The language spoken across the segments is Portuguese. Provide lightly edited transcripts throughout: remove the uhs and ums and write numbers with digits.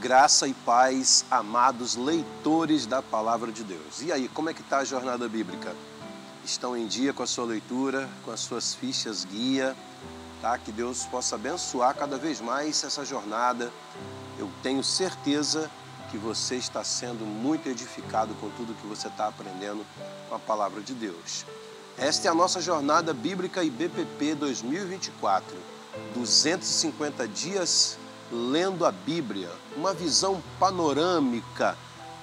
Graça e paz, amados leitores da Palavra de Deus. E aí, como é que está a jornada bíblica? Estão em dia com a sua leitura, com as suas fichas guia, tá? Que Deus possa abençoar cada vez mais essa jornada. Eu tenho certeza que você está sendo muito edificado com tudo que você está aprendendo com a Palavra de Deus. Esta é a nossa jornada bíblica IBPP 2024, 250 dias lendo a Bíblia, uma visão panorâmica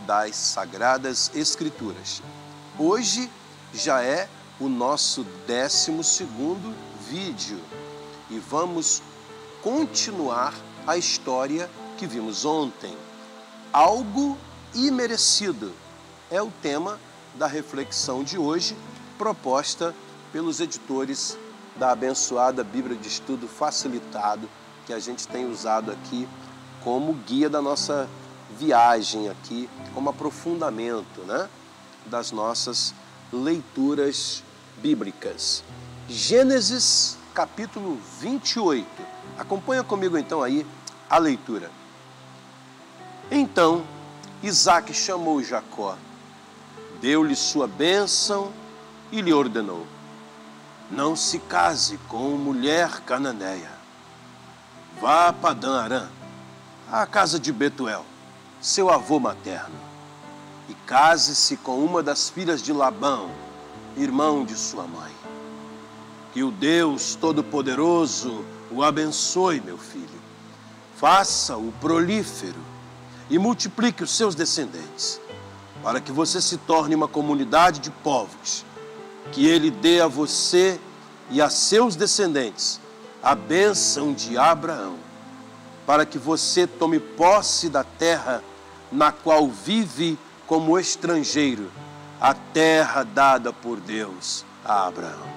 das Sagradas Escrituras. Hoje já é o nosso 12º vídeo e vamos continuar a história que vimos ontem. Algo imerecido é o tema da reflexão de hoje, proposta pelos editores da abençoada Bíblia de Estudo Facilitado, que a gente tem usado aqui como guia da nossa viagem aqui, como aprofundamento, né, das nossas leituras bíblicas. Gênesis capítulo 28. Acompanha comigo então aí a leitura. Então Isaque chamou Jacó, deu-lhe sua bênção e lhe ordenou: não se case com mulher cananeia. Vá a Padã-Arã, à casa de Betuel, seu avô materno, e case-se com uma das filhas de Labão, irmão de sua mãe. Que o Deus Todo-Poderoso o abençoe, meu filho. Faça-o prolífero e multiplique os seus descendentes, para que você se torne uma comunidade de povos. Que ele dê a você e a seus descendentes a bênção de Abraão, para que você tome posse da terra na qual vive como estrangeiro, a terra dada por Deus a Abraão.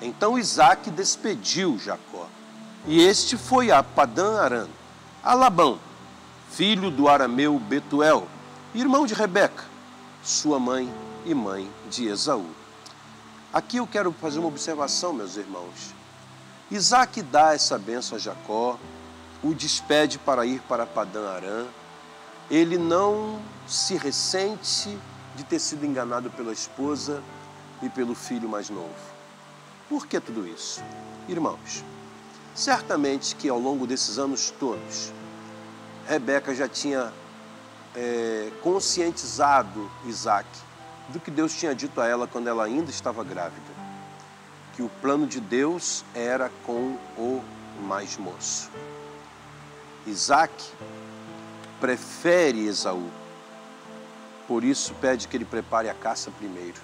Então Isaque despediu Jacó, e este foi a Padã-Arã, a Labão, filho do arameu Betuel, irmão de Rebeca, sua mãe e mãe de Esaú. Aqui eu quero fazer uma observação, meus irmãos. Isaque dá essa bênção a Jacó, o despede para ir para Padã-Arã. Ele não se ressente de ter sido enganado pela esposa e pelo filho mais novo. Por que tudo isso? Irmãos, certamente que ao longo desses anos todos, Rebeca já tinha conscientizado Isaque do que Deus tinha dito a ela quando ela ainda estava grávida, que o plano de Deus era com o mais moço. Isaque prefere Esaú, por isso pede que ele prepare a caça primeiro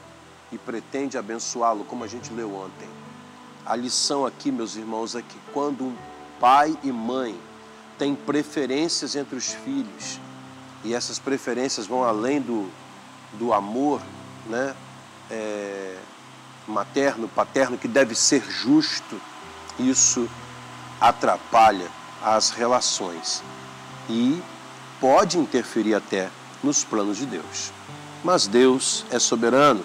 e pretende abençoá-lo, como a gente leu ontem. A lição aqui, meus irmãos, é que quando um pai e mãe têm preferências entre os filhos, e essas preferências vão além do amor, né, materno, paterno, que deve ser justo, isso atrapalha as relações e pode interferir até nos planos de Deus. Mas Deus é soberano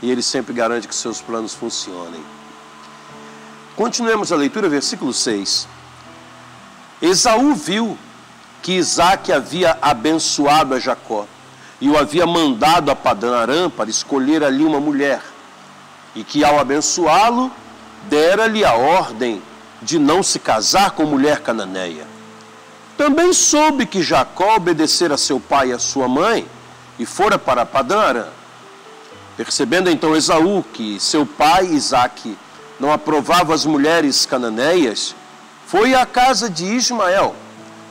e Ele sempre garante que seus planos funcionem. Continuemos a leitura, versículo 6. Esaú viu que Isaque havia abençoado a Jacó e o havia mandado a Padã-Arã para escolher ali uma mulher, e que ao abençoá-lo, dera-lhe a ordem de não se casar com mulher cananeia. Também soube que Jacó obedecera a seu pai e a sua mãe e fora para Padã-Arã. Percebendo então Esaú que seu pai Isaque não aprovava as mulheres cananeias, foi à casa de Ismael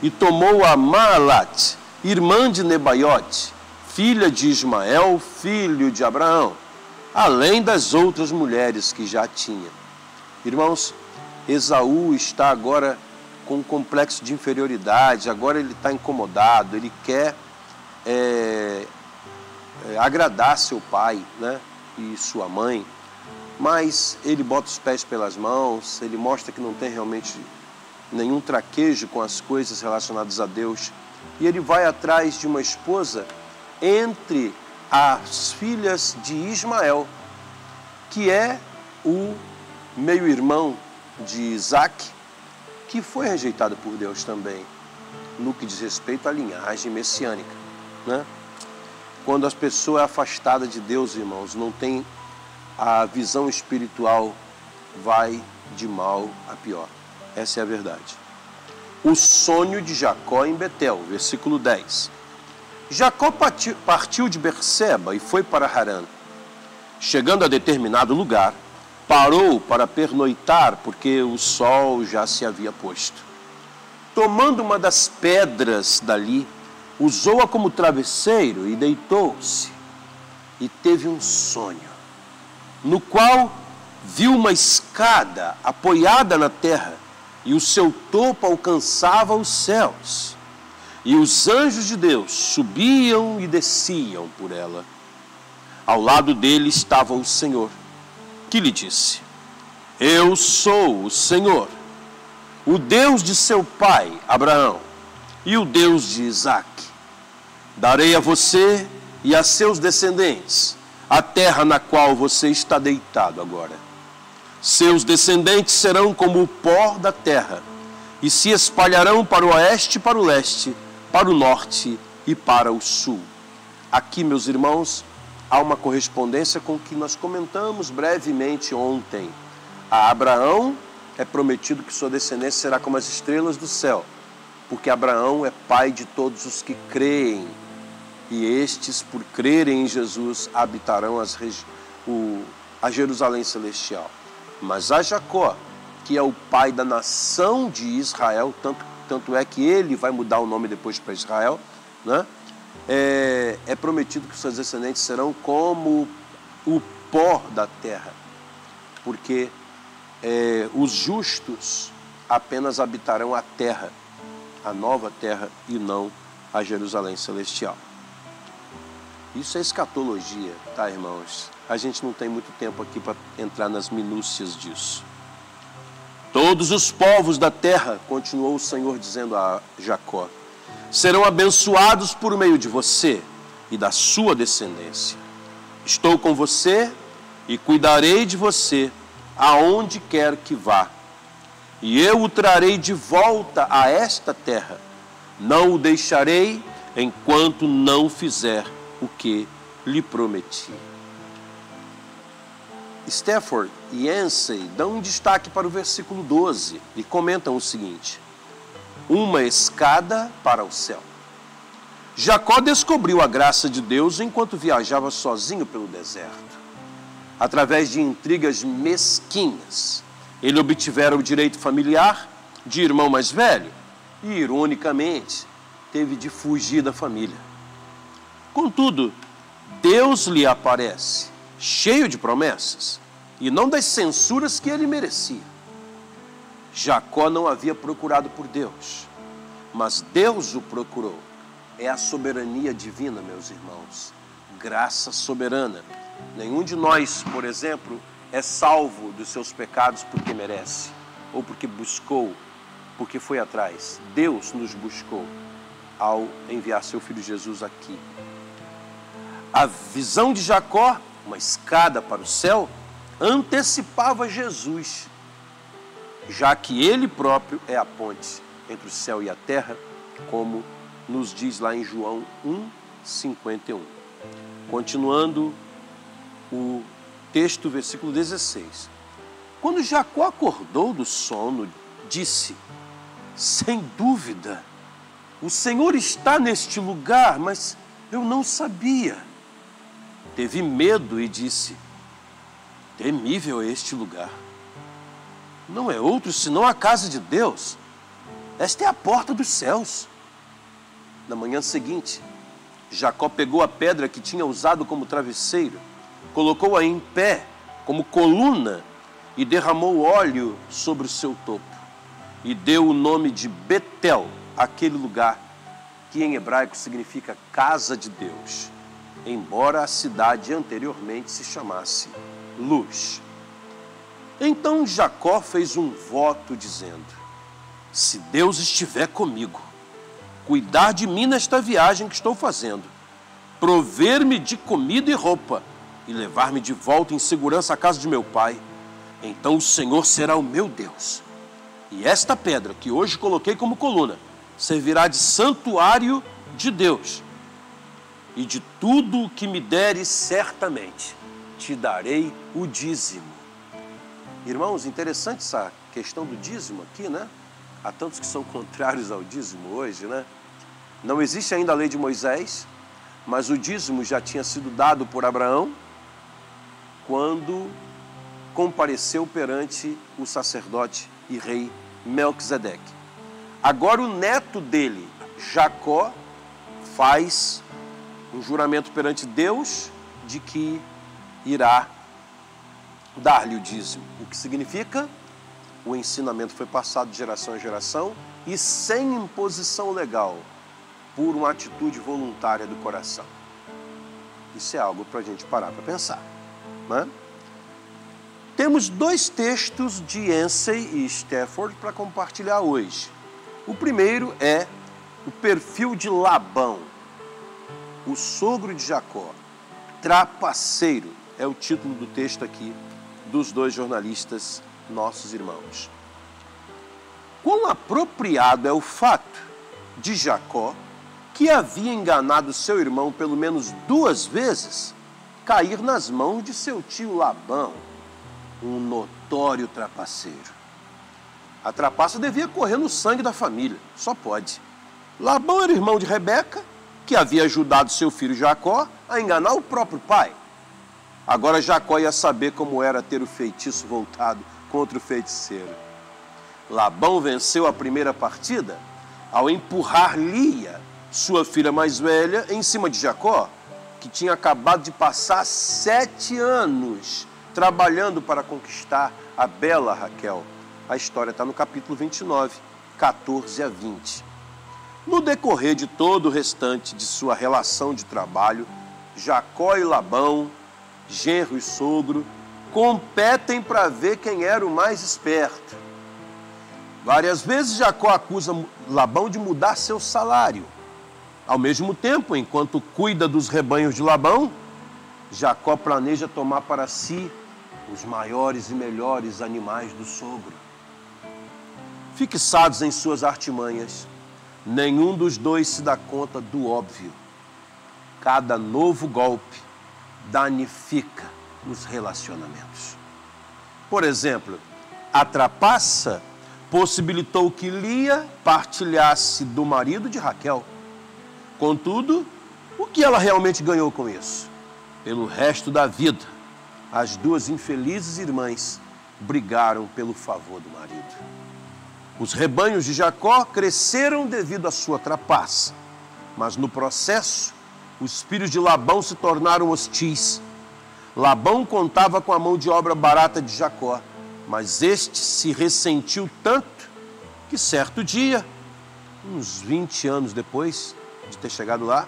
e tomou a Maalat, irmã de Nebaiote, filha de Ismael, filho de Abraão, além das outras mulheres que já tinha. Irmãos, Esaú está agora com um complexo de inferioridade, agora ele está incomodado, ele quer agradar seu pai, né, e sua mãe, mas ele bota os pés pelas mãos, ele mostra que não tem realmente nenhum traquejo com as coisas relacionadas a Deus, e ele vai atrás de uma esposa entre as filhas de Ismael, que é o meio-irmão de Isaque, que foi rejeitado por Deus também. no que diz respeito à linhagem messiânica, né? Quando as pessoas é afastada de Deus, irmãos, não tem a visão espiritual, vai de mal a pior. Essa é a verdade. O sonho de Jacó em Betel, versículo 10. Jacó partiu de Berseba e foi para Harã. Chegando a determinado lugar, parou para pernoitar, porque o sol já se havia posto. Tomando uma das pedras dali, usou-a como travesseiro e deitou-se. E teve um sonho, no qual viu uma escada apoiada na terra, e o seu topo alcançava os céus. E os anjos de Deus subiam e desciam por ela. Ao lado dele estava o Senhor, que lhe disse: Eu sou o Senhor, o Deus de seu pai Abraão e o Deus de Isaque. Darei a você e a seus descendentes a terra na qual você está deitado agora. Seus descendentes serão como o pó da terra, e se espalharão para o oeste e para o leste, para o norte e para o sul. Aqui, meus irmãos, há uma correspondência com o que nós comentamos brevemente ontem. A Abraão é prometido que sua descendência será como as estrelas do céu, porque Abraão é pai de todos os que creem, e estes, por crerem em Jesus, habitarão a Jerusalém celestial. Mas a Jacó, que é o pai da nação de Israel, tanto é que ele vai mudar o nome depois para Israel, né? É prometido que seus descendentes serão como o pó da terra, porque os justos apenas habitarão a terra, a nova terra, e não a Jerusalém celestial. Isso é escatologia, tá, irmãos? A gente não tem muito tempo aqui para entrar nas minúcias disso. Todos os povos da terra, continuou o Senhor dizendo a Jacó, serão abençoados por meio de você e da sua descendência. Estou com você e cuidarei de você aonde quer que vá. E eu o trarei de volta a esta terra. Não o deixarei enquanto não fizer o que lhe prometi. Stafford e Yancey dão um destaque para o versículo 12 e comentam o seguinte: uma escada para o céu. Jacó descobriu a graça de Deus enquanto viajava sozinho pelo deserto. Através de intrigas mesquinhas, ele obtivera o direito familiar de irmão mais velho e, ironicamente, teve de fugir da família. Contudo, Deus lhe aparece, cheio de promessas, e não das censuras que ele merecia. Jacó não havia procurado por Deus, mas Deus o procurou. É a soberania divina, meus irmãos. Graça soberana. Nenhum de nós, por exemplo, é salvo dos seus pecados porque merece, ou porque buscou, porque foi atrás. Deus nos buscou ao enviar seu filho Jesus aqui. A visão de Jacó, uma escada para o céu, antecipava Jesus, já que ele próprio é a ponte entre o céu e a terra, como nos diz lá em João 1:51. Continuando o texto, versículo 16. Quando Jacó acordou do sono, disse: sem dúvida, o Senhor está neste lugar, mas eu não sabia. Teve medo e disse: temível é este lugar. Não é outro senão a casa de Deus. Esta é a porta dos céus. Na manhã seguinte, Jacó pegou a pedra que tinha usado como travesseiro, colocou-a em pé como coluna e derramou óleo sobre o seu topo. E deu o nome de Betel, aquele lugar que em hebraico significa casa de Deus, embora a cidade anteriormente se chamasse Luz. Então Jacó fez um voto dizendo: se Deus estiver comigo, cuidar de mim nesta viagem que estou fazendo, prover-me de comida e roupa e levar-me de volta em segurança à casa de meu pai, então o Senhor será o meu Deus. E esta pedra que hoje coloquei como coluna servirá de santuário de Deus. E de tudo o que me deres, certamente te darei o dízimo. Irmãos, interessante essa questão do dízimo aqui, né? Há tantos que são contrários ao dízimo hoje, né? Não existe ainda a lei de Moisés, mas o dízimo já tinha sido dado por Abraão quando compareceu perante o sacerdote e rei Melquisedeque. Agora o neto dele, Jacó, faz um juramento perante Deus de que irá dar-lhe o dízimo. O que significa? O ensinamento foi passado de geração em geração e sem imposição legal, por uma atitude voluntária do coração. Isso é algo para a gente parar para pensar, né? Temos dois textos de Yancey e Stafford para compartilhar hoje. O primeiro é o perfil de Labão, o sogro de Jacó. Trapaceiro é o título do texto aqui dos dois jornalistas, nossos irmãos. Quão apropriado é o fato de Jacó, que havia enganado seu irmão pelo menos 2 vezes, cair nas mãos de seu tio Labão, um notório trapaceiro. A trapaça devia correr no sangue da família, só pode. Labão era irmão de Rebeca, que havia ajudado seu filho Jacó a enganar o próprio pai. Agora Jacó ia saber como era ter o feitiço voltado contra o feiticeiro. Labão venceu a primeira partida ao empurrar Lia, sua filha mais velha, em cima de Jacó, que tinha acabado de passar 7 anos trabalhando para conquistar a bela Raquel. A história está no capítulo 29, 14 a 20. No decorrer de todo o restante de sua relação de trabalho, Jacó e Labão, genro e sogro, competem para ver quem era o mais esperto. Várias vezes Jacó acusa Labão de mudar seu salário. Ao mesmo tempo, enquanto cuida dos rebanhos de Labão, Jacó planeja tomar para si os maiores e melhores animais do sogro. Fixados em suas artimanhas, nenhum dos dois se dá conta do óbvio. Cada novo golpe danifica os relacionamentos. Por exemplo, a trapaça possibilitou que Lia partilhasse do marido de Raquel. Contudo, o que ela realmente ganhou com isso? Pelo resto da vida, as duas infelizes irmãs brigaram pelo favor do marido. Os rebanhos de Jacó cresceram devido à sua trapaça, mas no processo, os filhos de Labão se tornaram hostis. Labão contava com a mão de obra barata de Jacó, mas este se ressentiu tanto que certo dia, uns 20 anos depois de ter chegado lá,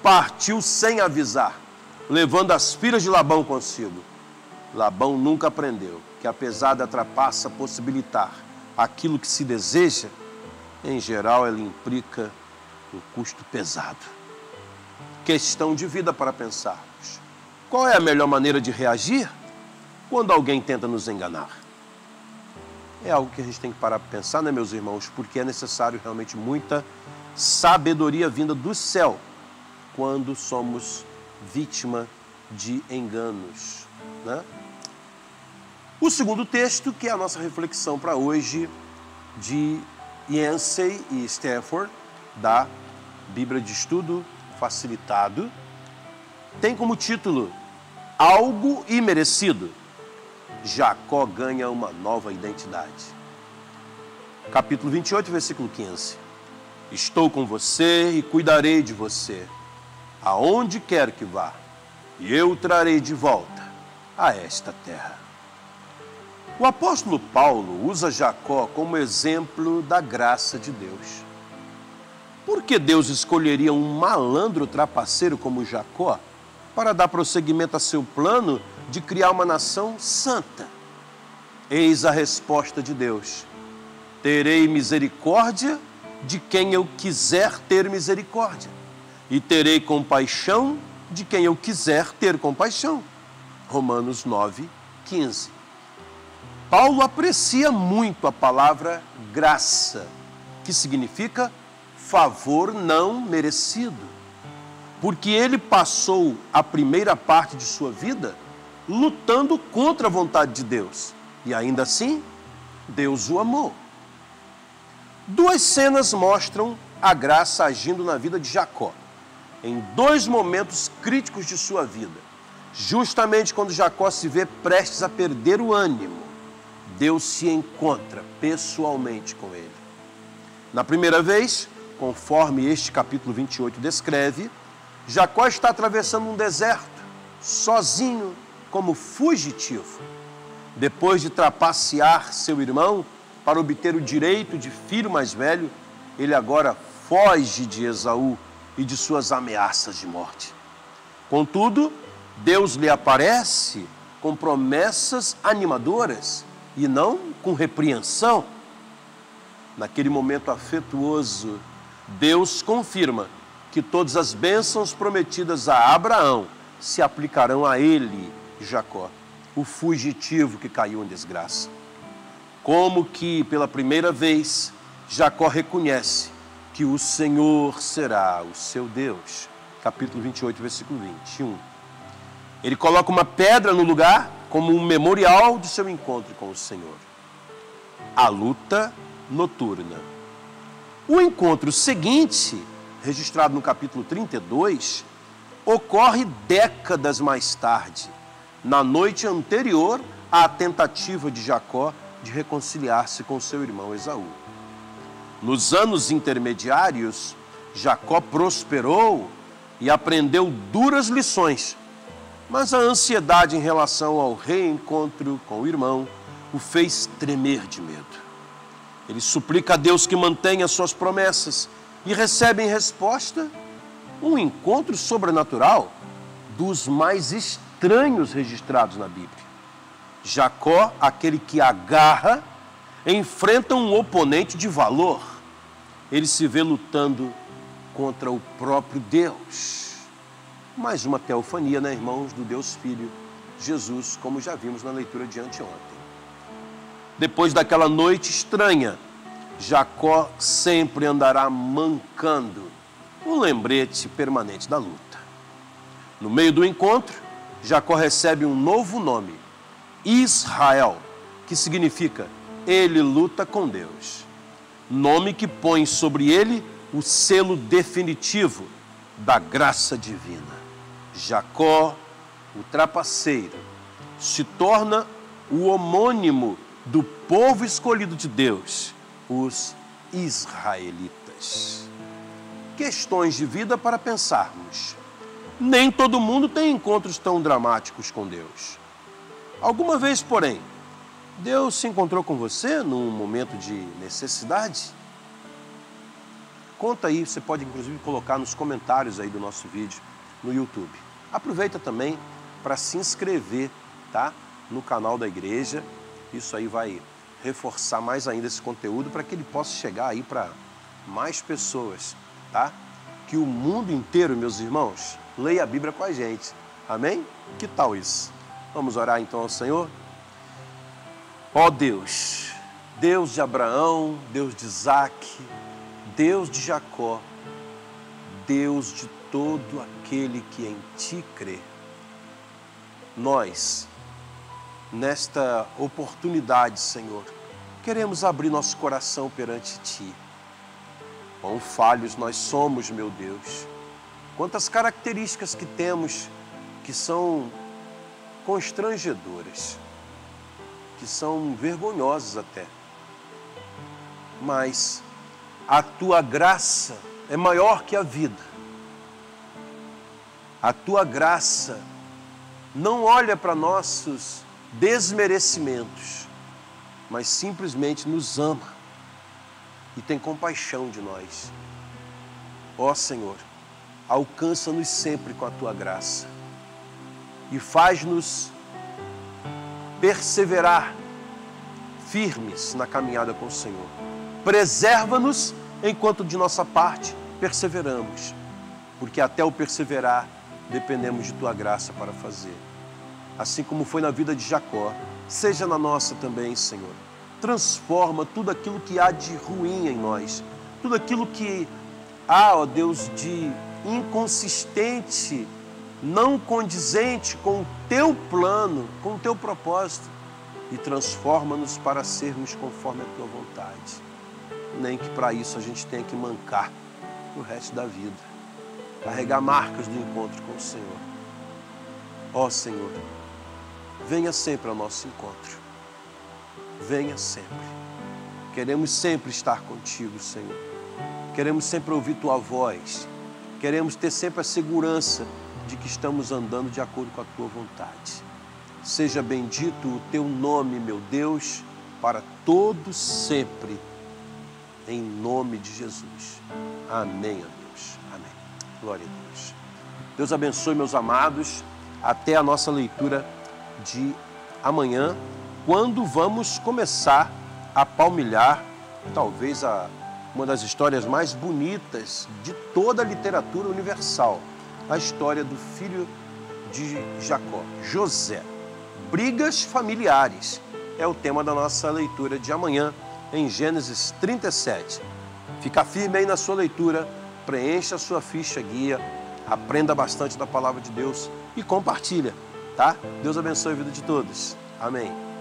partiu sem avisar, levando as filhas de Labão consigo. Labão nunca aprendeu que, apesar da trapaça possibilitar aquilo que se deseja, em geral ela implica um custo pesado. Questão de vida para pensarmos. Qual é a melhor maneira de reagir quando alguém tenta nos enganar? É algo que a gente tem que parar para pensar, né, meus irmãos? Porque é necessário realmente muita sabedoria vinda do céu quando somos vítima de enganos, né? O segundo texto, que é a nossa reflexão para hoje, de Yancey e Stafford, da Bíblia de Estudo Facilitado, tem como título Algo Imerecido. Jacó ganha uma nova identidade. Capítulo 28, versículo 15. Estou com você e cuidarei de você, aonde quer que vá, e eu o trarei de volta a esta terra. O apóstolo Paulo usa Jacó como exemplo da graça de Deus. Por que Deus escolheria um malandro trapaceiro como Jacó para dar prosseguimento a seu plano de criar uma nação santa? Eis a resposta de Deus: terei misericórdia de quem eu quiser ter misericórdia, e terei compaixão de quem eu quiser ter compaixão. Romanos 9, 15. Paulo aprecia muito a palavra graça, que significa favor não merecido, porque ele passou a primeira parte de sua vida lutando contra a vontade de Deus, e ainda assim, Deus o amou. Duas cenas mostram a graça agindo na vida de Jacó, em dois momentos críticos de sua vida. Justamente quando Jacó se vê prestes a perder o ânimo, Deus se encontra pessoalmente com ele. Na primeira vez, conforme este capítulo 28 descreve, Jacó está atravessando um deserto, sozinho, como fugitivo. Depois de trapacear seu irmão para obter o direito de filho mais velho, ele agora foge de Esaú e de suas ameaças de morte. Contudo, Deus lhe aparece com promessas animadoras e não com repreensão. Naquele momento afetuoso, Deus confirma que todas as bênçãos prometidas a Abraão se aplicarão a ele, Jacó, o fugitivo que caiu em desgraça. Como que, pela primeira vez, Jacó reconhece que o Senhor será o seu Deus. Capítulo 28, versículo 21. Ele coloca uma pedra no lugar como um memorial de seu encontro com o Senhor. A luta noturna. O encontro seguinte, registrado no capítulo 32, ocorre décadas mais tarde, na noite anterior à tentativa de Jacó de reconciliar-se com seu irmão Esaú. Nos anos intermediários, Jacó prosperou e aprendeu duras lições, mas a ansiedade em relação ao reencontro com o irmão o fez tremer de medo. Ele suplica a Deus que mantenha suas promessas e recebe em resposta um encontro sobrenatural dos mais estranhos registrados na Bíblia. Jacó, aquele que agarra, enfrenta um oponente de valor. Ele se vê lutando contra o próprio Deus. Mais uma teofania, né, irmãos, do Deus Filho, Jesus, como já vimos na leitura de anteontem. Depois daquela noite estranha, Jacó sempre andará mancando, um lembrete permanente da luta. No meio do encontro, Jacó recebe um novo nome, Israel, que significa ele luta com Deus. Nome que põe sobre ele o selo definitivo da graça divina. Jacó, o trapaceiro, se torna o homônimo do povo escolhido de Deus, os israelitas. Questões de vida para pensarmos. Nem todo mundo tem encontros tão dramáticos com Deus. Alguma vez, porém, Deus se encontrou com você num momento de necessidade? Conta aí, você pode inclusive colocar nos comentários aí do nosso vídeo no YouTube. Aproveita também para se inscrever, tá? No canal da igreja. Isso aí vai reforçar mais ainda esse conteúdo para que ele possa chegar aí para mais pessoas, tá? Que o mundo inteiro, meus irmãos, leia a Bíblia com a gente. Amém? Que tal isso? Vamos orar então ao Senhor? Ó Deus, Deus de Abraão, Deus de Isaac, Deus de Jacó, Deus de todo aquele que em Ti crê. Nós, nesta oportunidade, Senhor, queremos abrir nosso coração perante Ti. Quão falhos nós somos, meu Deus. Quantas características que temos que são constrangedoras, que são vergonhosas até. Mas a Tua graça é maior que a vida. A Tua graça não olha para nossos desmerecimentos, mas simplesmente nos ama e tem compaixão de nós. Ó Senhor, alcança-nos sempre com a Tua graça e faz-nos perseverar firmes na caminhada com o Senhor. Preserva-nos enquanto de nossa parte perseveramos, porque até o perseverar dependemos de Tua graça para fazer. Assim como foi na vida de Jacó, seja na nossa também, Senhor. Transforma tudo aquilo que há de ruim em nós, tudo aquilo que há, ó Deus, de inconsistente, não condizente com o teu plano, com o teu propósito, e transforma-nos para sermos conforme a tua vontade. Nem que para isso a gente tenha que mancar o resto da vida, carregar marcas do encontro com o Senhor. Ó Senhor, venha sempre ao nosso encontro, venha sempre. Queremos sempre estar contigo, Senhor. Queremos sempre ouvir tua voz, queremos ter sempre a segurança de que estamos andando de acordo com a tua vontade. Seja bendito o teu nome, meu Deus, para todo sempre, em nome de Jesus. Amém, ó Deus. Amém. Glória a Deus. Deus abençoe, meus amados. Até a nossa leitura de amanhã, quando vamos começar a palmilhar, talvez uma das histórias mais bonitas de toda a literatura universal, a história do filho de Jacó, José. Brigas familiares é o tema da nossa leitura de amanhã, em Gênesis 37. Fica firme aí na sua leitura, preencha a sua ficha guia, aprenda bastante da palavra de Deus e compartilha, tá? Deus abençoe a vida de todos. Amém.